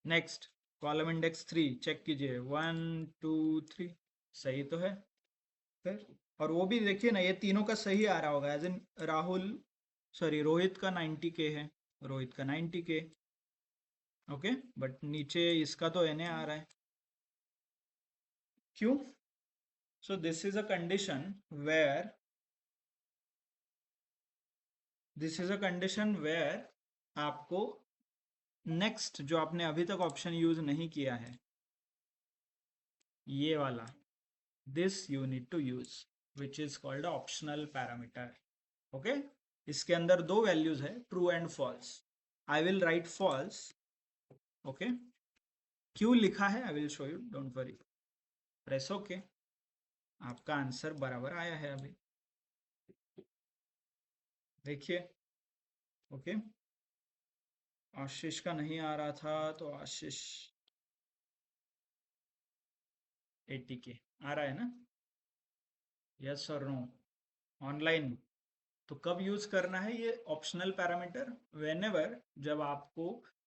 नेक्स्ट, कॉलम इंडेक्स 3 चेक कीजिए. 1 2 3 सही तो है. फिर और वो भी देखिए ना, ये तीनों का सही आ रहा होगा. As in Rahul, sorry Rohit का 90K है, रोहित का 90K. ओके, बट नीचे इसका तो एन आ रहा है. क्यों? So this is a condition where आपको नेक्स्ट जो आपने अभी तक ऑप्शन यूज नहीं किया है, ये वाला, this you need to use which is called optional parameter. okay, इसके अंदर दो वैल्यूज है, true and false. I will write false. Okay, क्यों लिखा है I will show you, don't worry. Press okay. आपका आंसर बराबर आया है अभी, देखिए. ओके, आशीष का नहीं आ रहा था तो आशीष 80K आ रहा है ना? यस और नो? ऑनलाइन तो कब यूज करना है ये ऑप्शनल पैरामीटर? व्हेनेवर, जब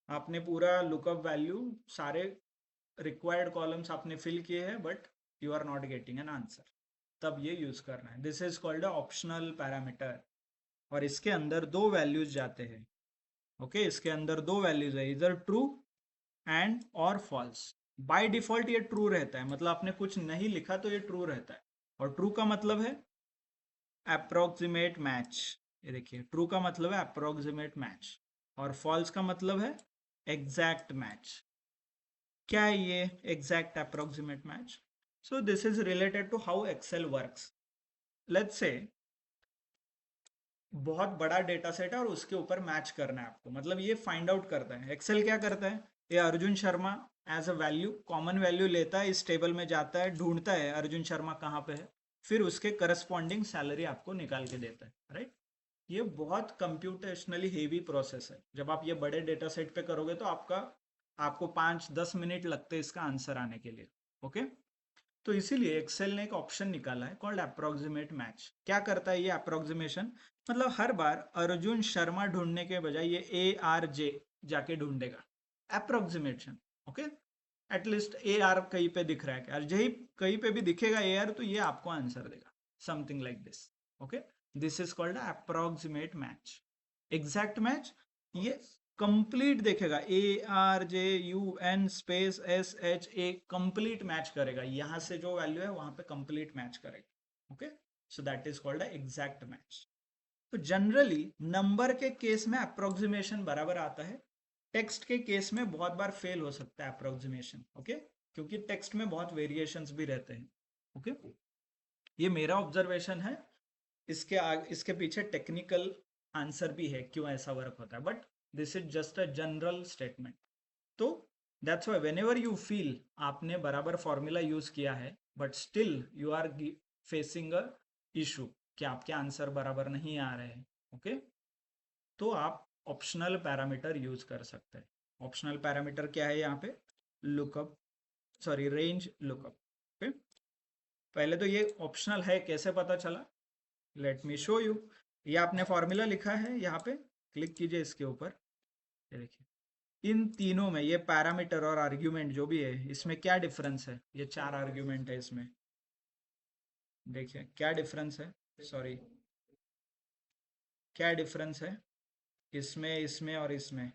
आपने पूरा लुकअप वैल्यू सारे रिक्वायर्ड कॉलम्स आपने फिल किए हैं but you are not getting an answer, तब ये यूज करना है. This is called optional parameter. और इसके अंदर दो वैल्यूज जाते हैं. ओके, इसके अंदर दो वैल्यूज है, इधर ट्रू एंड और फॉल्स. बाय डिफॉल्ट ये ट्रू रहता है, मतलब आपने कुछ नहीं लिखा तो ये ट्रू रहता है. और ट्रू का मतलब है अप्रोक्सीमेट मैच. ये देखिए, ट्रू का मतलब है अप्रोक्सीमेट मैच और फॉल्स का मतलब है एग्जैक्ट मैच. क्या है ये exact approximate match? So this is related to how Excel works. Let's say बहुत बड़ा डेटा सेट है और उसके ऊपर मैच करना है आपको, मतलब ये फाइंड आउट करता है. एक्सेल क्या करता है? ये Arjun Sharma as a value, common value लेता है, इस टेबल में जाता है, ढूंढता है अर्जुन शर्मा कहाँ पे है, फिर उसके करस्पॉन्डिंग सैलरी आपको निकाल के देता है, राइट? ये बहुत कंप्यूटेशनली हेवी प्रोसेस है. जब आप ये बड़े डेटा सेट पे करोगे तो आपको 5-10 मिनट लगते हैं इसका आंसर आने के लिए. ओके, तो इसीलिए एक्सेल ने एक ऑप्शन निकाला है कॉल्ड अप्रोक्सीमेट मैच. क्या करता है ये अप्रोक्सीमेशन? मतलब हर बार अर्जुन शर्मा ढूंढने के बजाय ये ARJ जाके ढूंढेगा. Approximation. Okay, at least A R कहीं पे दिख रहा है क्या, यही कहीं पे भी दिखेगा ए आर तो ये आपको आंसर देगा, something like this. Okay, this is called approximate match. Exact match ये कंप्लीट देखेगा, A R J U N space S H A, complete match करेगा, यहां से जो वैल्यू है वहां पे कंप्लीट मैच करेगा. Okay, so that is called exact match. तो जनरली नंबर के केस में अप्रोक्सीमेशन बराबर आता है, टेक्स्ट के केस में बहुत बार फेल हो सकता है अप्रोक्सीमेशन. ओके, क्योंकि टेक्स्ट में बहुत वेरिएशंस भी रहते हैं. ओके, ये मेरा ऑब्जर्वेशन है, इसके पीछे टेक्निकल आंसर भी है क्यों ऐसा वर्क होता है, but this is just a general statement. तो that's why whenever you feel आपने बराबर फॉर्मूला यूज किया है but still you are facing a issue कि आपके आंसर बराबर नहीं आ रहे हैं, ओके, तो आप ऑप्शनल पैरामीटर यूज कर सकते हैं. ऑप्शनल पैरामीटर क्या है यहाँ पे, lookup, sorry range lookup. Okay, पहले तो ये ऑप्शनल है, कैसे पता चला, लेट मी शो यू. ये आपने फॉर्मूला लिखा है, यहाँ पे क्लिक कीजिए इसके ऊपर, ये देखिए इन तीनों में ये पैरामीटर और आर्ग्यूमेंट जो भी है इसमें क्या डिफरेंस है, ये 4 आर्ग्यूमेंट है इसमें, देखिए क्या डिफरेंस है, सॉरी क्या डिफरेंस है इसमें, इसमें और इसमें,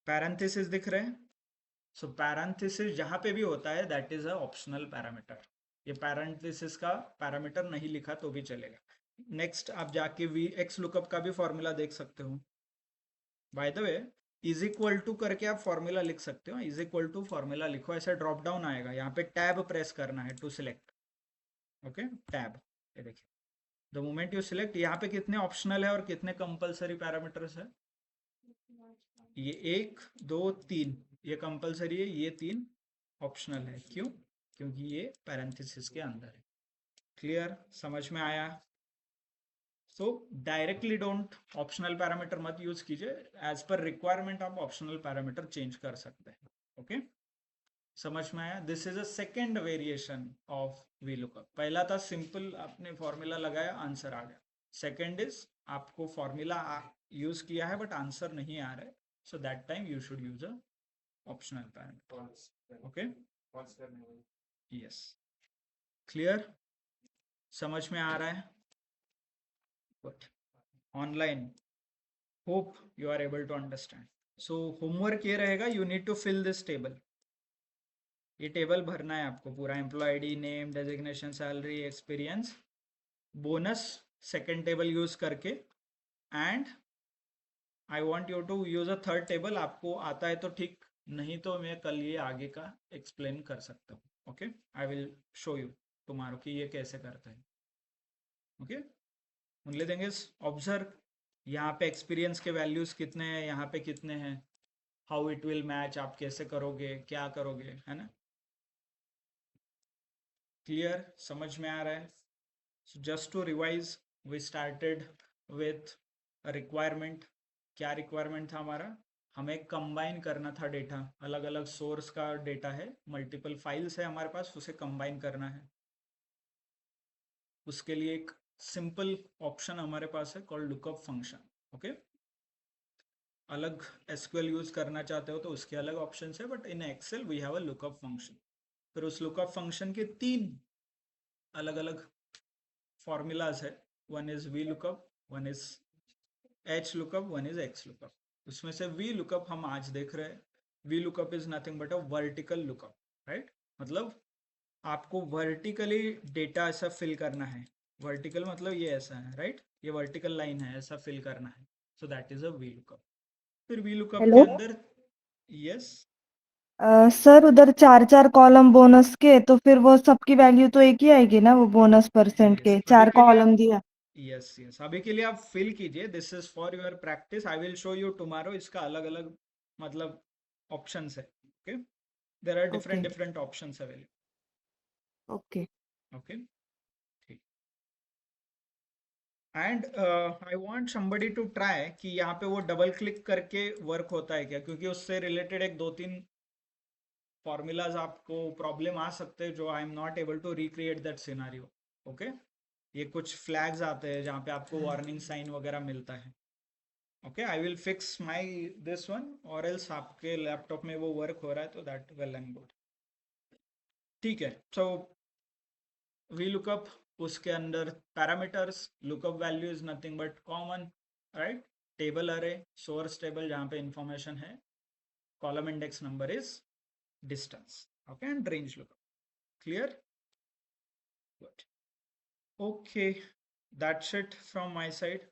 पैरेंथेसिस दिख रहे हैं. सो पैरेंथेसिस जहां पे भी होता है that is a optional parameter. ये पैरेंथेसिस का पैरामीटर नहीं लिखा तो भी चलेगा. नेक्स्ट आप जाके वी एक्स लुकअप का भी फॉर्मूला देख सकते हो. By the way is equal to करके आप फॉर्मूला लिख सकते हो, इज इक्वल टू फॉर्मूला लिखो, ऐसे ड्रॉप डाउन आएगा, यहाँ पे टैब प्रेस करना है टू सिलेक्ट. ओके, टैब, ये देखिए द मोमेंट यू सिलेक्ट, यहाँ पे कितने ऑप्शनल है और कितने कंपलसरी पैरामीटर्स है, ये 1 2 3, ये कंपलसरी है, ये 3 ऑप्शनल है. क्यों, क्योंकि ये पैरेंथेसिस के अंदर है. क्लियर, समझ में आया. सो डायरेक्टली डोंट ऑप्शनल पैरामीटर मत यूज कीजिए, एज पर रिक्वायरमेंट आप ऑप्शनल पैरामीटर चेंज कर सकते हैं. ओके, समझ में आया. This is a second variation of V lookup. पहला था सिंपल, आपने फॉर्मूला लगाया आंसर आ गया. सेकेंड इज आपको फॉर्मूला यूज किया है बट आंसर नहीं आ रहा है, so that time you should use a optional parameter. Okay, yes, clear, समझ में आ रहा है. Good, online, hope you are able to understand. So homework ये रहेगा, you need to fill this table. ये टेबल भरना है आपको पूरा, employee ID, name, designation, salary, experience, bonus, second table use करके, and I want you to use a third table. आपको आता है तो ठीक, नहीं तो मैं कल ये आगे का एक्सप्लेन कर सकता हूँ. Okay, I will show you tomorrow कि ये कैसे करते हैं. Okay, only thing is observe, यहाँ पे एक्सपीरियंस के वैल्यूज कितने हैं, यहाँ पे कितने हैं, हाउ इट विल मैच, आप कैसे करोगे, क्या करोगे, है ना. क्लियर, समझ में आ रहा है. So just to revise, we started with a requirement. क्या रिक्वायरमेंट था हमारा, हमें कंबाइन करना था डेटा, अलग अलग सोर्स का डेटा है, मल्टीपल फाइल्स है हमारे पास, उसे कंबाइन करना है. उसके लिए एक सिंपल ऑप्शन हमारे पास है कॉल्ड लुकअप फंक्शन. ओके, अलग एसक्यूएल यूज करना चाहते हो तो उसके अलग ऑप्शन है, but in Excel we have a lookup function. फिर उस लुकअप फंक्शन के 3 अलग अलग फॉर्मूलाज है. One is V lookup, one is H lookup, one is x lookup. उसमें से वी लुकअप हम आज देख रहे हैं. We lookup is nothing but a vertical lookup, right. मतलब आपको वर्टिकली डेटा ऐसा फिल करना है, वर्टिकल मतलब ये ऐसा है, राइट, ये वर्टिकल लाइन है, ऐसा फिल करना है. सो that is a V lookup. फिर वी लुकअप के हेलो अंदर, यस, सर, उधर 4 कॉलम बोनस के, तो फिर वो सबकी वैल्यू तो एक ही आएगी ना, वो बोनस परसेंट यस, के अभी 4 के लिए कॉलम दिया. यस यस, अभी के लिए आप फिल कीजिए, this is for your practice. I will show you tomorrow, इसका अलग अलग मतलब ऑप्शंस है. Okay, there are okay different different options available. Okay okay, ठीक. And I want somebody to try कि यहाँ पे वो डबल क्लिक करके वर्क होता है क्या, क्योंकि उससे रिलेटेड एक 2-3 फॉर्मूलाज आपको प्रॉब्लम आ सकते हैं जो I am not able to recreate that scenario. Okay, ये कुछ फ्लैग्स आते हैं जहाँ पे आपको वार्निंग साइन वगैरह मिलता है. Okay, I will fix my this one, or else आपके लैपटॉप में वो वर्क हो रहा है तो that well and good. ठीक है, so we look up उसके अंदर parameters, lookup value is nothing but common, right? Table array, source table जहाँ पे information है, column index number is distance, okay, and range lookup. Clear? Good. Okay, that's it from my side.